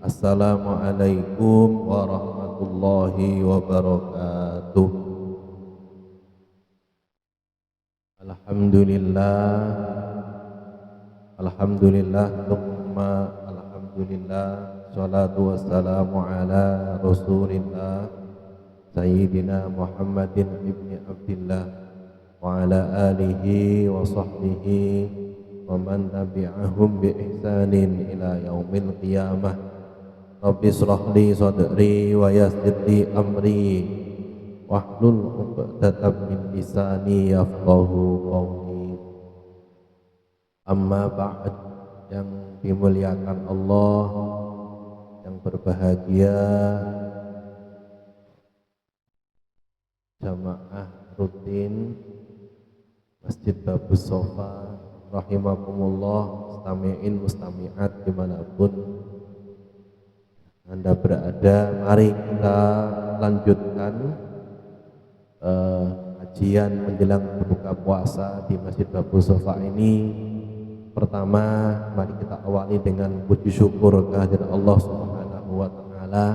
Assalamualaikum warahmatullahi wabarakatuh. Alhamdulillah, alhamdulillah, tsumma alhamdulillah. Salatu wassalamu ala Rasulillah Sayyidina Muhammadin ibni Abdillah wa ala alihi wa sahbihi wa man tabi'ahum bi ihsanin ila yaumil qiyamah. Rabbi shrah li sadri wa yassir li amri wahlul 'uqdatam min lisani yafqahu qawli. Amma ba'd, yang dimuliakan Allah, yang berbahagia jamaah rutin Masjid Babus Sofa rahimakumullah, mustami'in mustami'at dimanapun Anda berada. Mari kita lanjutkan kajian menjelang berbuka puasa di Masjid Babus Sofa ini. Pertama, mari kita awali dengan puji syukur kehadirat Allah Subhanahu wa taala.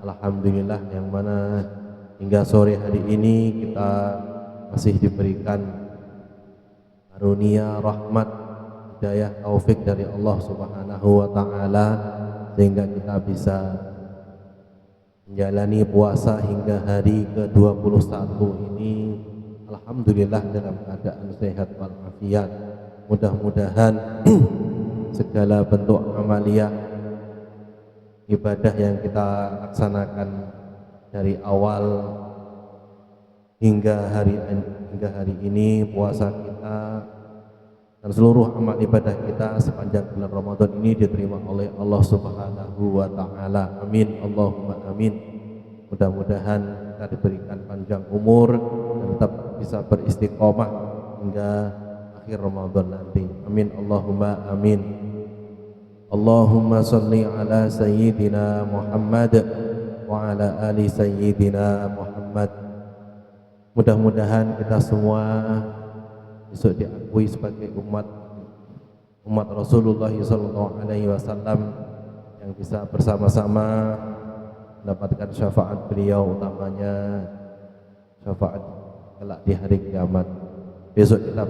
Alhamdulillah, yang mana hingga sore hari ini kita masih diberikan karunia rahmat, hidayah, taufik dari Allah Subhanahu wa taala sehingga kita bisa menjalani puasa hingga hari ke-21 ini. Alhamdulillah dalam keadaan sehat walafiat. Mudah-mudahan segala bentuk amaliyah ibadah yang kita laksanakan dari awal hingga hari ini, puasa kita dan seluruh amal ibadah kita sepanjang bulan Ramadan ini diterima oleh Allah Subhanahu wa taala. Amin, Allahumma amin. Mudah-mudahan kita diberikan panjang umur dan tetap bisa beristiqomah hingga akhir Ramadan nanti. Amin, Allahumma amin. Allahumma sholli ala sayyidina Muhammad wa ala ali sayyidina Muhammad. Mudah-mudahan kita semua besok diakui sebagai umat Rasulullah SAW yang bisa bersama-sama mendapatkan syafaat beliau, utamanya syafaat kelak di hari kiamat. Besok kita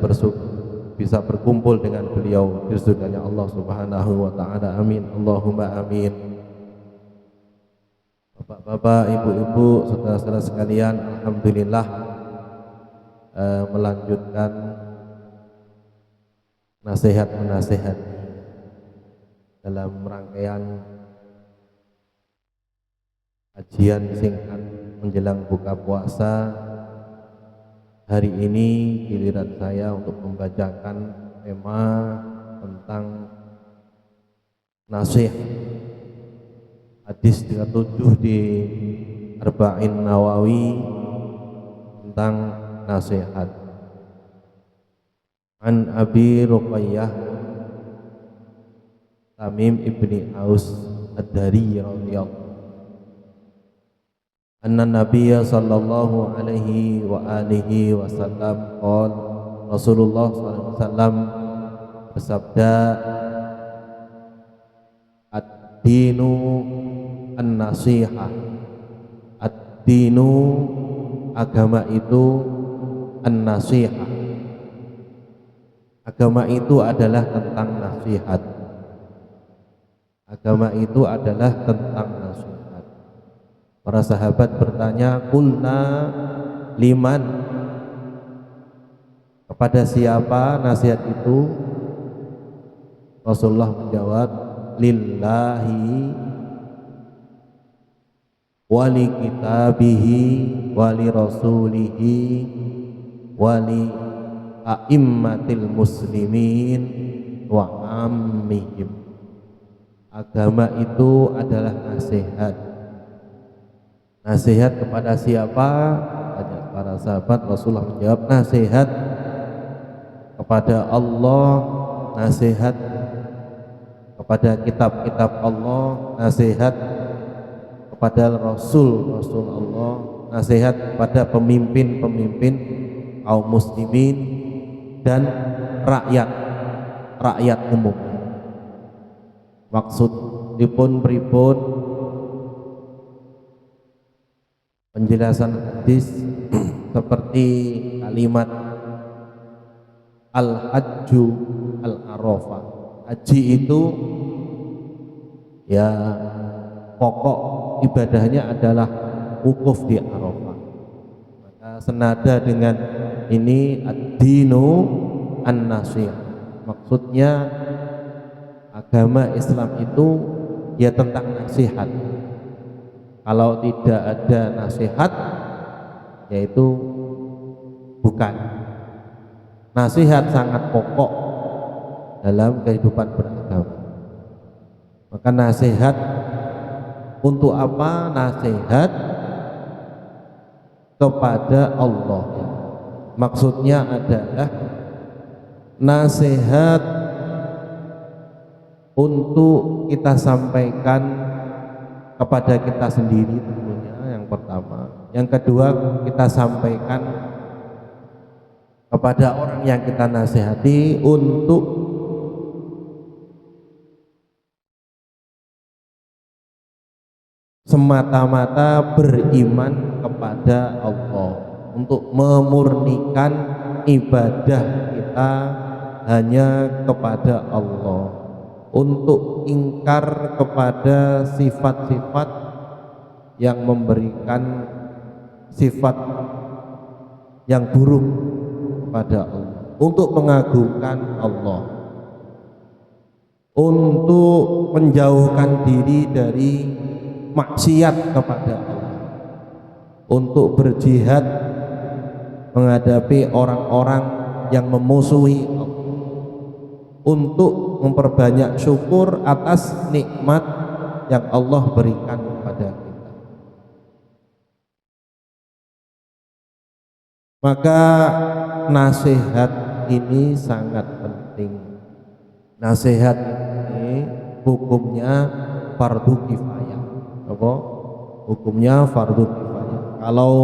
bisa berkumpul dengan beliau di surganya Allah Subhanahu wa taala. Amin, Allahumma amin. Bapak-bapak, ibu-ibu, saudara-saudara sekalian, alhamdulillah melanjutkan nasihat-nasihat dalam rangkaian kajian singkat menjelang buka puasa. Hari ini giliran saya untuk membacakan tema tentang nasihat. Hadis 37 di Arba'in Nawawi tentang nasihat. An Abi Ruqayyah Tamim ibni Aus Ad-Dari radhiyallahu anna Nabiyya sallallahu alaihi wa alihi wasallam qala, Rasulullah sallallahu alaihi wasallam bersabda, ad-dinu an-nasihah. Ad-dinu, agama itu, an-nasihah, agama itu adalah tentang nasihat. Agama itu adalah tentang nasihat. Para sahabat bertanya, qulna liman, kepada siapa nasihat itu? Rasulullah menjawab, lillahi wali kitabihi wali rasulihi wali a'immatil muslimin wa ammihim. Agama itu adalah nasihat. Nasihat kepada siapa? Tanya para sahabat. Rasulullah menjawab, nasihat kepada Allah, nasihat kepada kitab-kitab Allah, nasihat kepada Rasul Allah, nasihat kepada pemimpin-pemimpin kaum muslimin dan rakyat umum. Maksud dipun pripun penjelasan hadis seperti kalimat al-hajju al-arafah. Haji itu ya pokok ibadahnya adalah wukuf di Arafah. Maka senada dengan ini ad-dinu an-nasihah. Maksudnya agama Islam itu ya tentang nasihat. Kalau tidak ada nasihat, yaitu bukan. Nasihat sangat pokok dalam kehidupan beragama. Maka nasihat untuk apa? Nasihat kepada Allah. Maksudnya adalah nasihat untuk kita sampaikan kepada kita sendiri tentunya yang pertama. Yang kedua, kita sampaikan kepada orang yang kita nasihati untuk semata-mata beriman kepada Allah, untuk memurnikan ibadah kita hanya kepada Allah, untuk ingkar kepada sifat-sifat yang memberikan sifat yang buruk kepada Allah, untuk mengagungkan Allah, untuk menjauhkan diri dari maksiat kepada Allah, untuk berjihad menghadapi orang-orang yang memusuhi Allah, untuk memperbanyak syukur atas nikmat yang Allah berikan kepada kita. Maka nasihat ini sangat penting. Nasihat ini hukumnya fardu kifayah. Apa? Hukumnya fardu kifayah. Kalau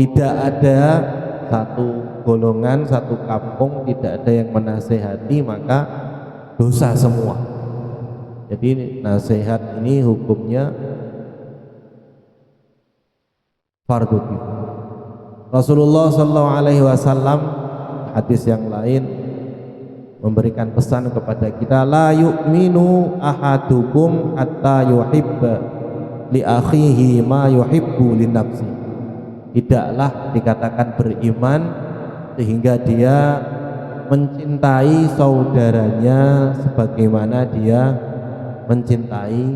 tidak ada satu golongan, satu kampung tidak ada yang menasehati, maka dosa semua. Jadi nasihat ini hukumnya fardu kifayah. Rasulullah SAW hadis yang lain memberikan pesan kepada kita, la yu'minu ahadukum hatta yuhibba li akhihi ma yuhibbu li nafsi. Tidaklah dikatakan beriman sehingga dia mencintai saudaranya sebagaimana dia mencintai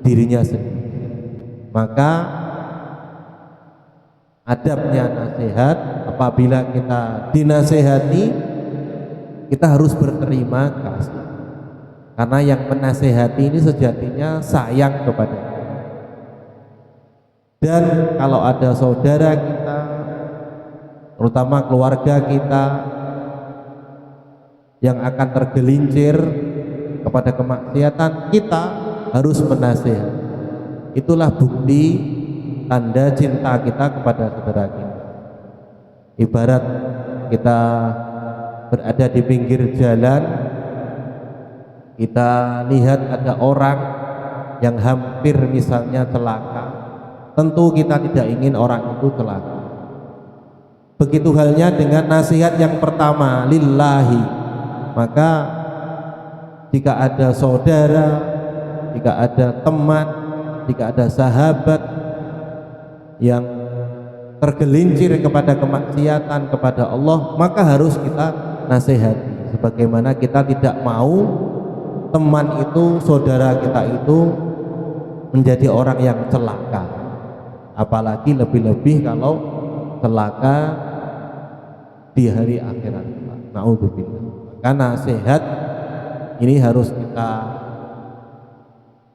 dirinya sendiri. Maka adabnya nasihat, apabila kita dinasehati, kita harus berterima kasih, karena yang menasehati ini sejatinya sayang kepada kita. Dan kalau ada saudara kita, terutama keluarga kita, yang akan tergelincir kepada kemaksiatan, kita harus menasehati. Itulah bukti tanda cinta kita kepada saudara kita. Ibarat kita berada di pinggir jalan, kita lihat ada orang yang hampir misalnya celaka, tentu kita tidak ingin orang itu celaka. Begitu halnya dengan nasihat yang pertama, lillahi. Maka jika ada saudara, jika ada teman, jika ada sahabat yang tergelincir kepada kemaksiatan kepada Allah, maka harus kita nasihati. Sebagaimana kita tidak mau teman itu, saudara kita itu menjadi orang yang celaka, apalagi lebih-lebih kalau celaka di hari akhirat. Naudzubillah. Maka nasihat ini harus kita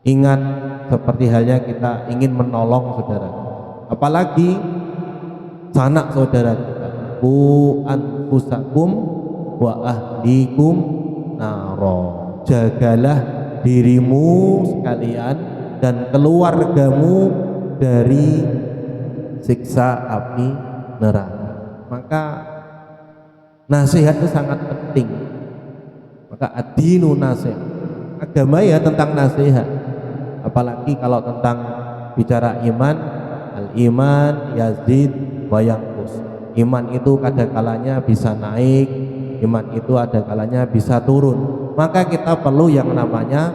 ingat, seperti halnya kita ingin menolong saudara, apalagi sanak saudara kita. Ku anfusakum wa ahlikum naro. Jagalah dirimu sekalian dan keluargamu dari siksa api neraka. Maka nasihat itu sangat penting. Maka ad-dinu nasihat. Agama ya tentang nasihat. Apalagi kalau tentang bicara iman, al-iman yazid wa yanqus. Iman itu kadang-kalanya bisa naik, iman itu ada kalanya bisa turun. Maka kita perlu yang namanya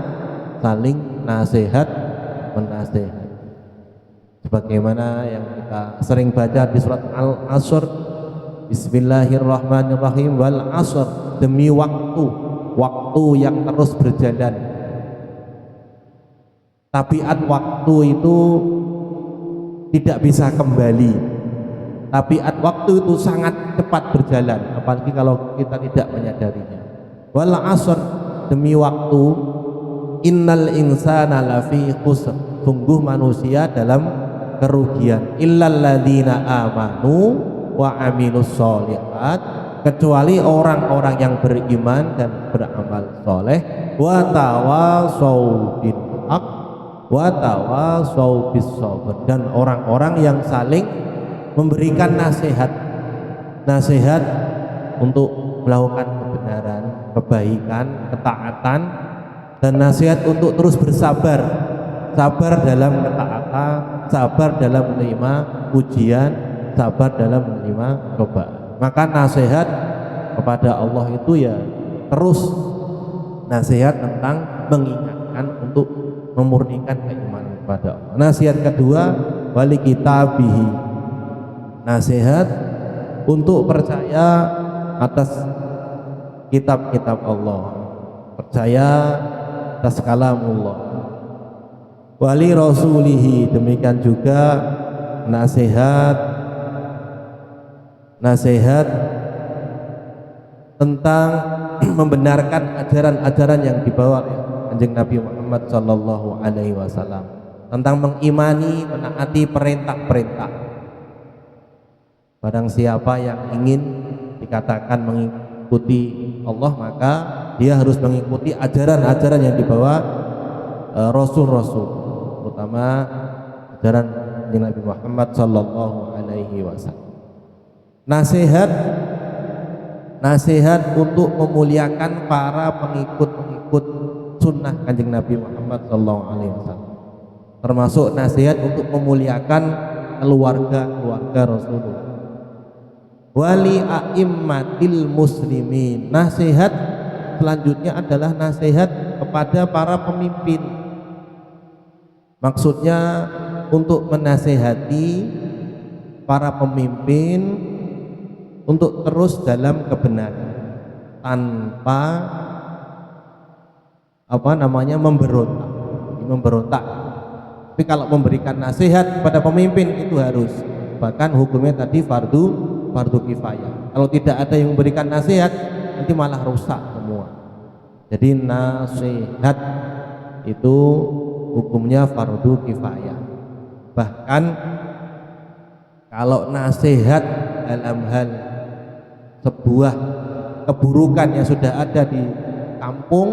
saling nasihat menasehati. Sebagaimana yang kita sering baca di surat Al-Asr, Bismillahirrahmanirrahim, wal asr, demi waktu, waktu yang terus berjalan. Tabiat waktu itu tidak bisa kembali. Tabiat waktu itu sangat cepat berjalan, apalagi kalau kita tidak menyadarinya. Wal asr, demi waktu, innal insana lafi khusr, sungguh manusia dalam kerugian, illal ladzina amanu wa amilus sholihat, kecuali orang-orang yang beriman dan beramal soleh, wa tawasau bil haq wa tawasau bis sabr, dan orang-orang yang saling memberikan nasihat untuk melakukan kebenaran, kebaikan, ketaatan, dan nasihat untuk terus bersabar, sabar dalam ketaatan, sabar dalam menerima ujian, sabar dalam menerima cobaan. Maka nasihat kepada Allah itu ya terus nasihat tentang mengingatkan untuk memurnikan keimanan kepada Allah. Nasihat kedua, wali kitabihi, nasihat untuk percaya atas kitab-kitab Allah, percaya atas kalamullah. Wali rasulihi, demikian juga nasihat tentang membenarkan ajaran-ajaran yang dibawa oleh Kanjeng Nabi Muhammad sallallahu alaihi wasallam, tentang mengimani, menaati perintah-perintah. Barang siapa yang ingin dikatakan mengikuti Allah, maka dia harus mengikuti ajaran-ajaran yang dibawa rasul-rasul, terutama ajaran Nabi Muhammad sallallahu alaihi wasallam. Nasihat untuk memuliakan para pengikut sunnah Kanjeng Nabi Muhammad sallallahu alaihi wasallam, termasuk nasihat untuk memuliakan keluarga Rasulullah. Wali a'immatil muslimin, nasihat selanjutnya adalah nasihat kepada para pemimpin. Maksudnya untuk menasehati para pemimpin untuk terus dalam kebenaran tanpa memberontak. Tapi kalau memberikan nasihat kepada pemimpin itu harus, bahkan hukumnya tadi fardu kifayah. Kalau tidak ada yang memberikan nasihat, nanti malah rusak semua. Jadi nasihat itu hukumnya fardu kifayah. Bahkan kalau nasihat dalam hal sebuah keburukan yang sudah ada di kampung,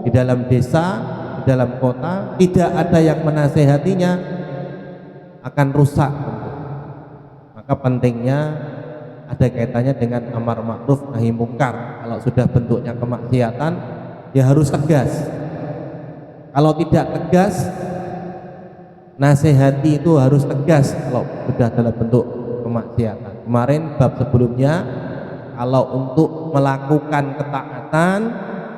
di dalam desa, di dalam kota, tidak ada yang menasehatinya, akan rusak. Maka pentingnya ada kaitannya dengan amar ma'ruf nahi mungkar. Kalau sudah bentuknya kemaksiatan, ya harus tegas. Kalau tidak tegas, nasihati itu harus tegas kalau sudah dalam bentuk kemaksiatan. Kemarin bab sebelumnya, kalau untuk melakukan ketaatan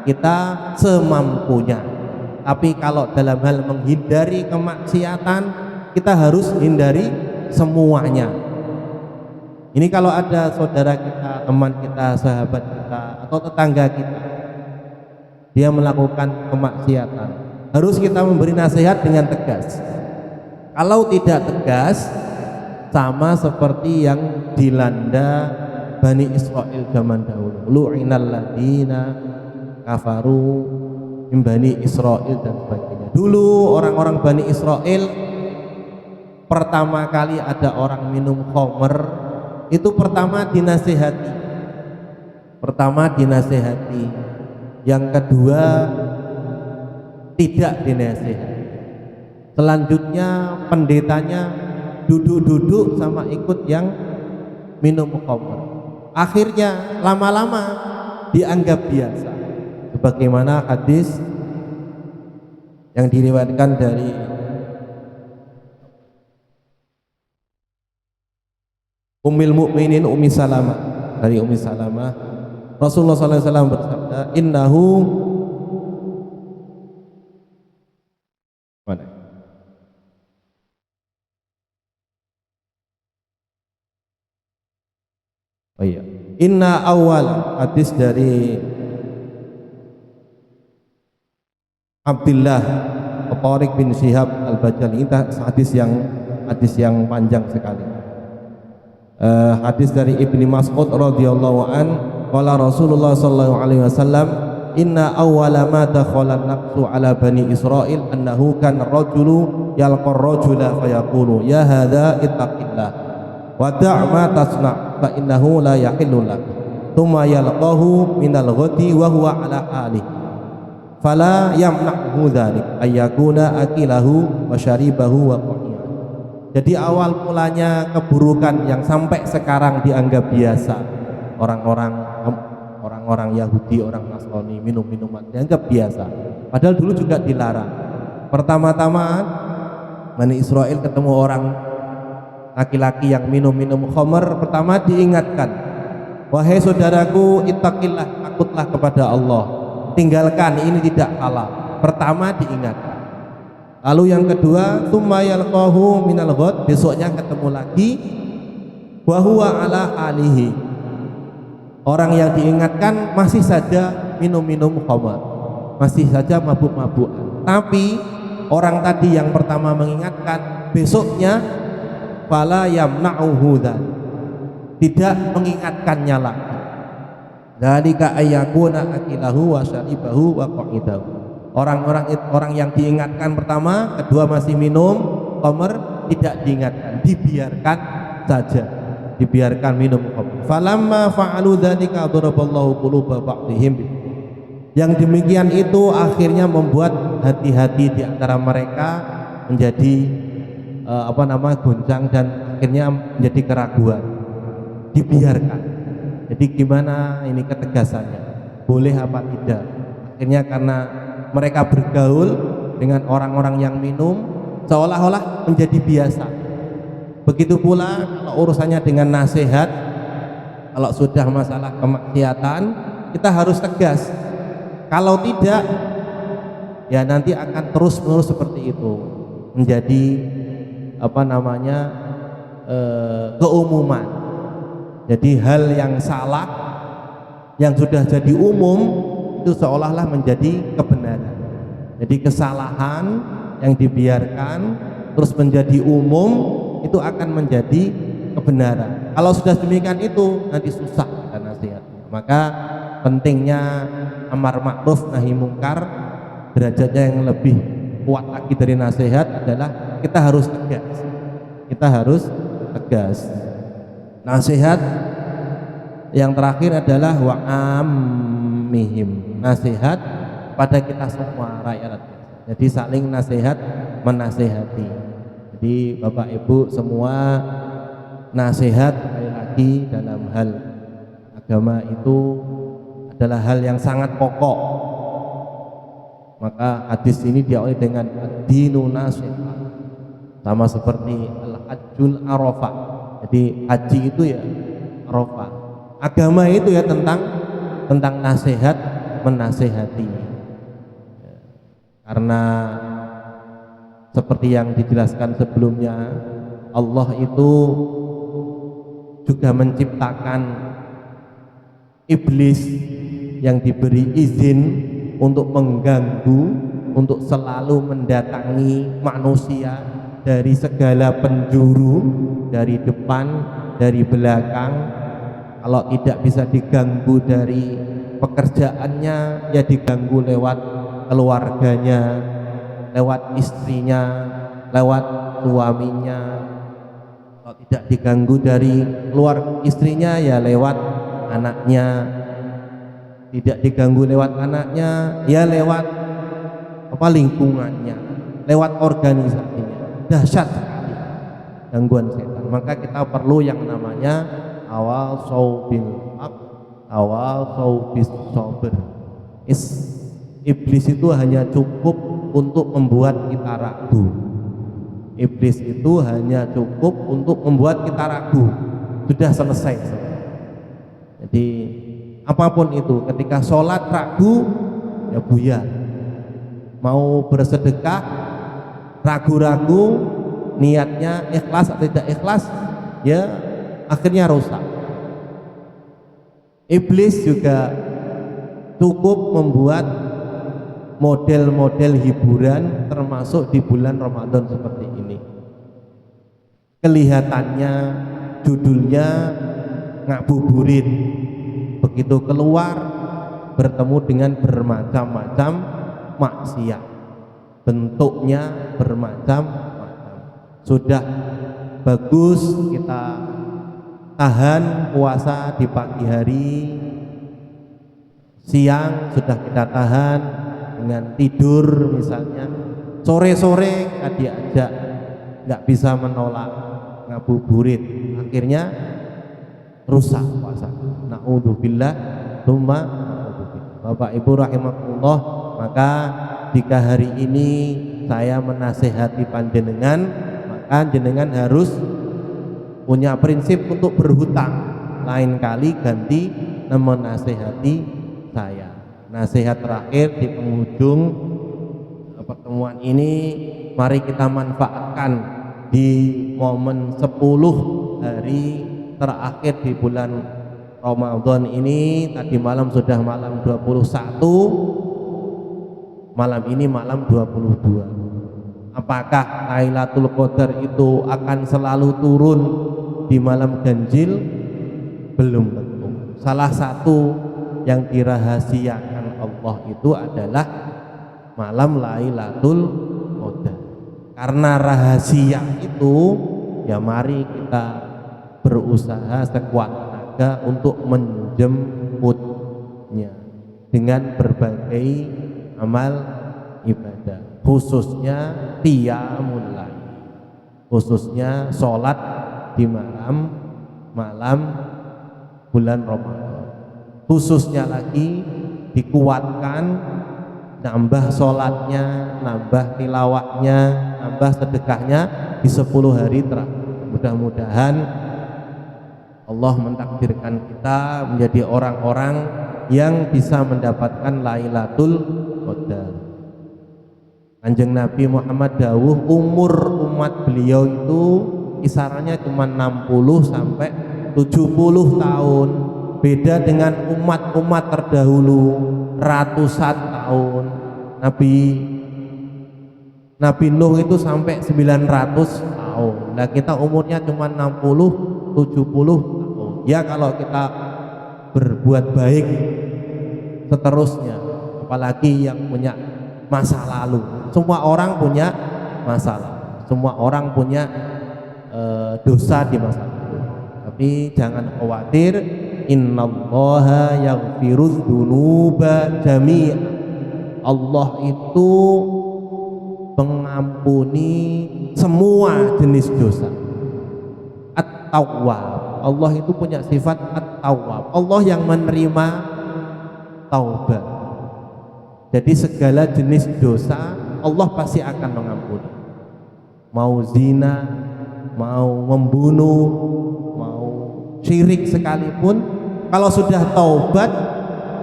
kita semampunya, tapi kalau dalam hal menghindari kemaksiatan kita harus hindari semuanya. Ini kalau ada saudara kita, teman kita, sahabat kita, atau tetangga kita, dia melakukan kemaksiatan, harus kita memberi nasihat dengan tegas. Kalau tidak tegas, sama seperti yang dilanda Bani Israel zaman dahulu, lu'inal ladina kafaru min Bani Israel dan sebagainya. Dulu orang-orang Bani Israel, pertama kali ada orang minum khamr, itu pertama dinasehati, yang kedua tidak dinasehati. Selanjutnya pendetanya duduk-duduk sama ikut yang minum khamr. Akhirnya lama-lama dianggap biasa. Sebagaimana hadis yang diriwayatkan dari Ummul Mukminin Ummi Salamah, dari Ummi Salamah Rasulullah SAW bersabda, innahu mana? Oh iya, inna awal, hadis dari Abdullah Tariq bin Syihab Al-Bajali, ini hadis yang panjang sekali. Hadis dari Ibni Mas'ud radhiyallahu an, qala Rasulullah sallallahu alaihi wasallam, inna awwala ma dakhala an-naqsu ala bani Israil annahu kana rajulu yalqa ar-rajula fayaqulu ya hadza ittaqillah wa da' ma tasna' fa innahu la yahillu lak, thumma yalqahu minal ghadi wa huwa ala alihi fala yamna'hu dzalik ayyakuna akilahu wa syaribahu wa qani'ah. Jadi awal mulanya keburukan yang sampai sekarang dianggap biasa, orang-orang Yahudi, orang Nasrani minum minuman dianggap biasa, padahal dulu juga dilarang. Pertama-tama Bani Israel ketemu orang laki-laki yang minum khamr, pertama diingatkan, wahai saudaraku, ittaqillah, takutlah kepada Allah, tinggalkan, ini tidak halal. Pertama diingatkan. Lalu yang kedua, tsumma yalqahu minal ghad, besoknya ketemu lagi, wa huwa ala alihi, orang yang diingatkan masih saja minum khamr, masih saja mabuk-mabukan. Tapi orang tadi yang pertama mengingatkan, besoknya fala yamna'uhu dzalik, tidak mengingatkannya lagi. Dzalika ayyakuna akilahu wa syaribahu wa qa'idahu. Orang yang diingatkan pertama, kedua masih minum khamr, tidak diingatkan, dibiarkan saja, dibiarkan minum khamr. Falamma fa'alu dzalika daraballahu quluba ba'dihim. Yang demikian itu akhirnya membuat hati-hati di antara mereka menjadi goncang dan akhirnya menjadi keraguan. Dibiarkan. Jadi gimana ini ketegasannya? Boleh apa tidak? Akhirnya karena mereka bergaul dengan orang-orang yang minum, seolah-olah menjadi biasa. Begitu pula kalau urusannya dengan nasihat, kalau sudah masalah kemaksiatan, kita harus tegas. Kalau tidak, ya nanti akan terus-menerus seperti itu, menjadi keumuman. Jadi hal yang salah yang sudah jadi umum itu seolah-olah menjadi kebenaran. Jadi kesalahan yang dibiarkan terus menjadi umum itu akan menjadi kebenaran. Kalau sudah demikian itu nanti susah kita nasihat. Maka pentingnya amar ma'ruf nahi mungkar, derajatnya yang lebih kuat lagi dari nasihat adalah kita harus tegas. Kita harus tegas. Nasihat yang terakhir adalah wa'ammihim, nasihat pada kita semua rakyat. Jadi saling nasihat menasehati. Jadi Bapak Ibu semua, nasihat sekali lagi dalam hal agama itu adalah hal yang sangat pokok. Maka hadis ini diawali dengan ad-dinu nasihat, sama seperti al-hajjul arafah. Jadi haji itu ya arafah. Agama itu ya tentang nasihat menasehati. Karena seperti yang dijelaskan sebelumnya, Allah itu juga menciptakan iblis yang diberi izin untuk mengganggu, untuk selalu mendatangi manusia dari segala penjuru, dari depan, dari belakang. Kalau tidak bisa diganggu dari pekerjaannya, ya diganggu lewat keluarganya, lewat istrinya, lewat suaminya. Kalau tidak diganggu dari luar istrinya, ya lewat anaknya. Tidak diganggu lewat anaknya, ya lewat lingkungannya, lewat organisasinya. Dahsyat sekali gangguan setan. Maka kita perlu yang namanya awal saubil haq, awal saubis sabr. Iblis itu hanya cukup untuk membuat kita ragu. Iblis itu hanya cukup untuk membuat kita ragu. Sudah selesai. Jadi apapun itu, ketika sholat ragu, ya buyar. Mau bersedekah ragu-ragu, niatnya ikhlas atau tidak ikhlas, ya akhirnya rusak. Iblis juga cukup membuat model-model hiburan termasuk di bulan Ramadan seperti ini. Kelihatannya judulnya ngabuburit, begitu keluar bertemu dengan bermacam-macam maksiat, bentuknya bermacam-macam. Sudah bagus kita tahan puasa di pagi hari, siang sudah kita tahan dengan tidur misalnya, sore-sore kita diajak, nggak bisa menolak, ngabuburit, akhirnya rusak puasa. Na'udzubillah, tsumma na'udzubillah. Bapak Ibu rahimakumullah, maka jika hari ini saya menasehati panjenengan, maka jenengan harus punya prinsip untuk berhutang. Lain kali ganti menasehati saya. Nasihat terakhir di penghujung pertemuan ini, mari kita manfaatkan di momen 10 hari terakhir di bulan Ramadan ini. Tadi malam sudah malam 21, malam ini malam 22. Apakah Lailatul Qadar itu akan selalu turun di malam ganjil? Belum tentu. Salah satu yang dirahasiakan Allah itu adalah malam Lailatul Qadar. Karena rahasia itu, ya mari kita berusaha sekuat tenaga untuk menjemputnya dengan berbagai amal ibadah, khususnya qiyamul lail, khususnya sholat di malam bulan Ramadan. Khususnya lagi dikuatkan, nambah sholatnya, nambah tilawahnya, nambah sedekahnya di 10 hari terakhir. Mudah-mudahan Allah mentakdirkan kita menjadi orang-orang yang bisa mendapatkan Lailatul Qadar. Kanjeng Nabi Muhammad dawuh, umur umat beliau itu kisarannya cuma 60 sampai 70 tahun. Beda dengan umat-umat terdahulu ratusan tahun. Nabi Nuh itu sampai 900 tahun. Nah kita umurnya cuma 60 70 tahun. Ya kalau kita berbuat baik seterusnya, apalagi yang punya masa lalu. Semua orang punya masa lalu, semua orang punya dosa di masa lalu. Tapi jangan khawatir, innallaha yaghfirudz dzunuba jami'an. Allah itu mengampuni semua jenis dosa. At-Tawwab, Allah itu punya sifat At-Tawwab, Allah yang menerima taubat. Jadi segala jenis dosa Allah pasti akan mengampuni. Mau zina, mau membunuh, mau syirik sekalipun, kalau sudah taubat,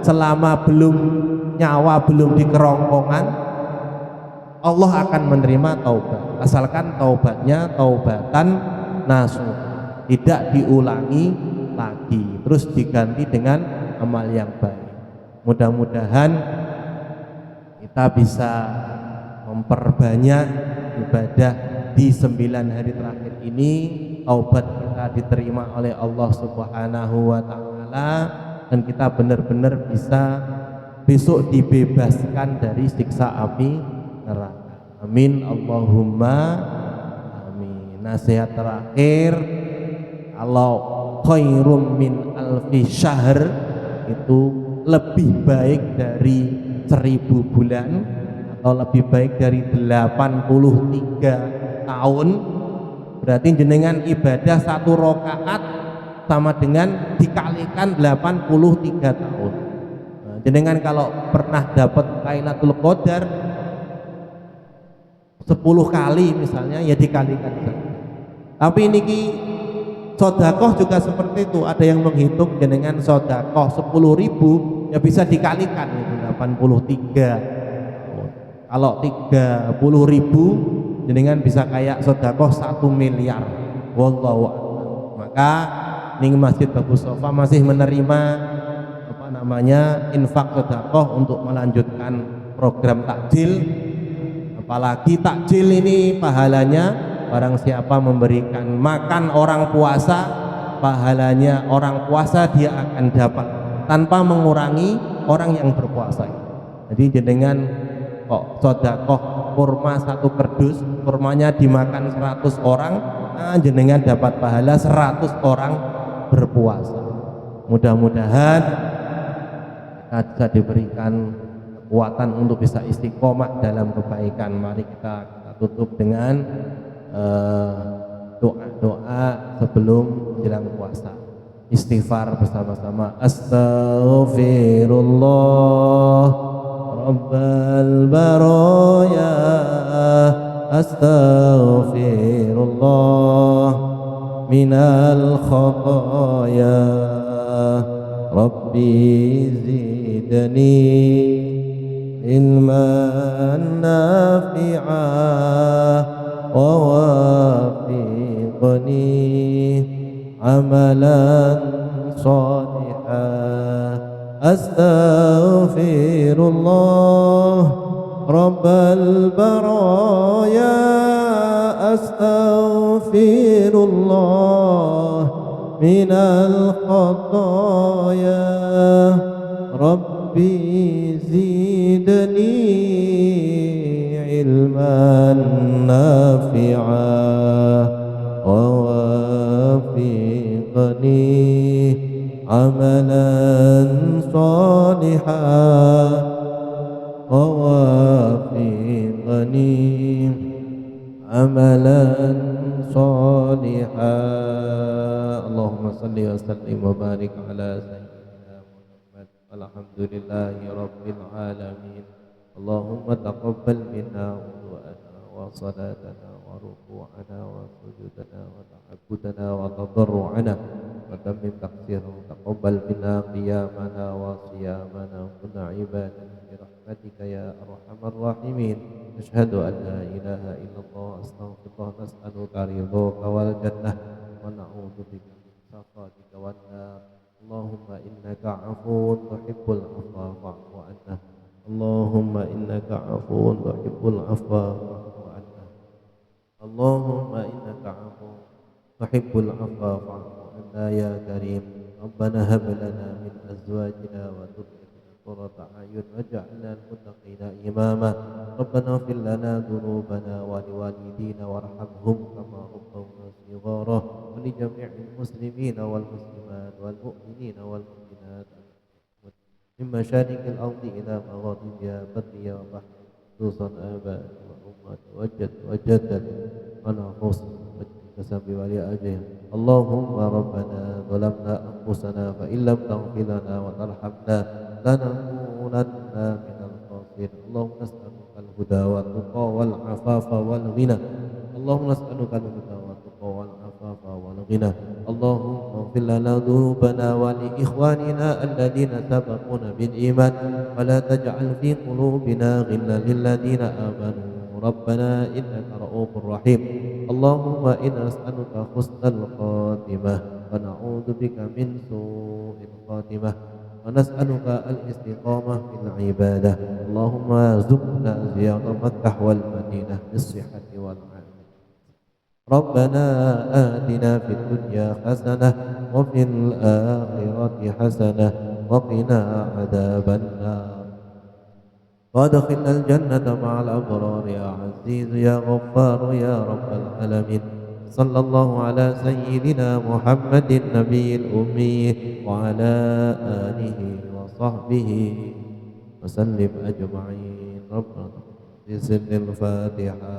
selama nyawa belum di kerongkongan, Allah akan menerima taubat, asalkan taubatnya taubatan nasuh, tidak diulangi lagi, terus diganti dengan amal yang baik. Mudah-mudahan kita bisa memperbanyak ibadah di 9 hari terakhir ini, taubat kita diterima oleh Allah Subhanahu wa Ta'ala, dan kita benar-benar bisa besok dibebaskan dari siksa api neraka. Amin Allahumma amin. Nasihat terakhir, kalau khairum min alfi syahr, itu lebih baik dari 1000 bulan, atau lebih baik dari 83 tahun. Berarti jenengan ibadah 1 rakaat sama dengan dikalikan 83 tahun. Jenengan kalau pernah dapat Lailatul Qadar, 10 kali misalnya, ya dikalikan saja. Tapi niki sodakoh juga seperti itu, ada yang menghitung dengan sodakoh 10.000 ya bisa dikalikan itu 83. Kalau 30.000 jenengan bisa kayak sodakoh 1 miliar. Wallahu a'lam. Maka ning Masjid Babu Sofa masih menerima apa namanya infak sodakoh untuk melanjutkan program takjil. Apalagi takjil ini pahalanya barang siapa memberikan makan orang puasa, pahalanya orang puasa dia akan dapat tanpa mengurangi orang yang berpuasa. Jadi jenengan kok sodakoh kurma 1 kardus, kurmanya dimakan 100 orang, nah jenengan dapat pahala 100 orang berpuasa. Mudah-mudahan kita bisa diberikan kekuatan untuk bisa istiqomah dalam kebaikan. Mari kita tutup dengan doa-doa sebelum menjelang puasa. Istighfar bersama-sama. Astaghfirullah Rabbal baraya, astaghfirullah minal khataya, Rabbi zidni ilman nafi'a wa wafiqni amalan salihah. Astaghfirullah Rabbal baraya, astaghfirullah minal khataya, Rabbi zidni ilman nafi'a wa wafiqni amalan salihah wa wafiqni amalan salihah. Allahumma salli wa sallim wa barik ala sayyidina Muhammad. Alhamdulillahi rabbil alamin. Allahumma taqabbal minna wudu'ana wa salatana wa ruku'ana wa sujudana wa ta'abbudana wa tadarru'ana wa tammim taqsirana. Taqabbal minna qiyamana wa siyamana wa kunna ibadana bi rahmatika ya arhamar rahimin. Asyhadu an la ilaha illallah, astaghfirullah, nas'aluka ridhaka wal jannah wa na'udzu bika min sakhatika wan nar. Allahumma innaka 'afuwun tuhibbul 'afwa fa'fu 'anna. Allahumma innaka 'afuwun tuhibbul 'afwa fa'fu 'anna. Allahumma innaka 'afuwun tuhibbul 'afwa fa'fu 'anna ya karim. Rabbana hab lana min azwajina wa dhurriyyatina qurrata a'yun waj'alna lil muttaqina imama. Rabbana ighfir lana dhunubana wa liwalidina warhamhum kama rabbawna shighara wa li jami'il muslimina wal muslimat wal mu'minina wal mu'minat min masyaariqil ardi ila magharibiha barriya wa bahriya, khususan aba'i wa ummati wa jaddi wa jaddati wa nafus wa kasabi wa li ajih. Allahumma rabbana zalamna anfusana fa illam taghfir lana wa tarhamna lanakunanna minal khasirin. Allahumma nas'aluka al-huda wa tuqa wal afafa wal ghina. Allahumma nas'aluka al-huda wa tuqa wal afafa wal ghina. Allahumma ighfir lana dhunubana wa li ikhwanina alladhina sabaquna bil iman wa la taj'al fi qulubina ghillan lil ladzina amanu. Rabbana innaka ra'ufur rahim. Allahumma inna nas'aluka husnal khatimah wa na'udzu bika min su'il khatimah wa nas'aluka al-istiqamah fil ibadah. Allahumma zukna ziyarah Makkah wal Madinah bis-sihhati wal afiyah. Rabbana atina fid dunya hasanah wa fil akhirati hasanah wa qina adzabannar. وادخلنا الجنة مع الأبرار يا عزيز يا غفار يا رب العالمين. صلى الله على سيدنا محمد النبي الأمي وعلى آله وصحبه وسلم أجمعين. ربنا بسر الفاتحة.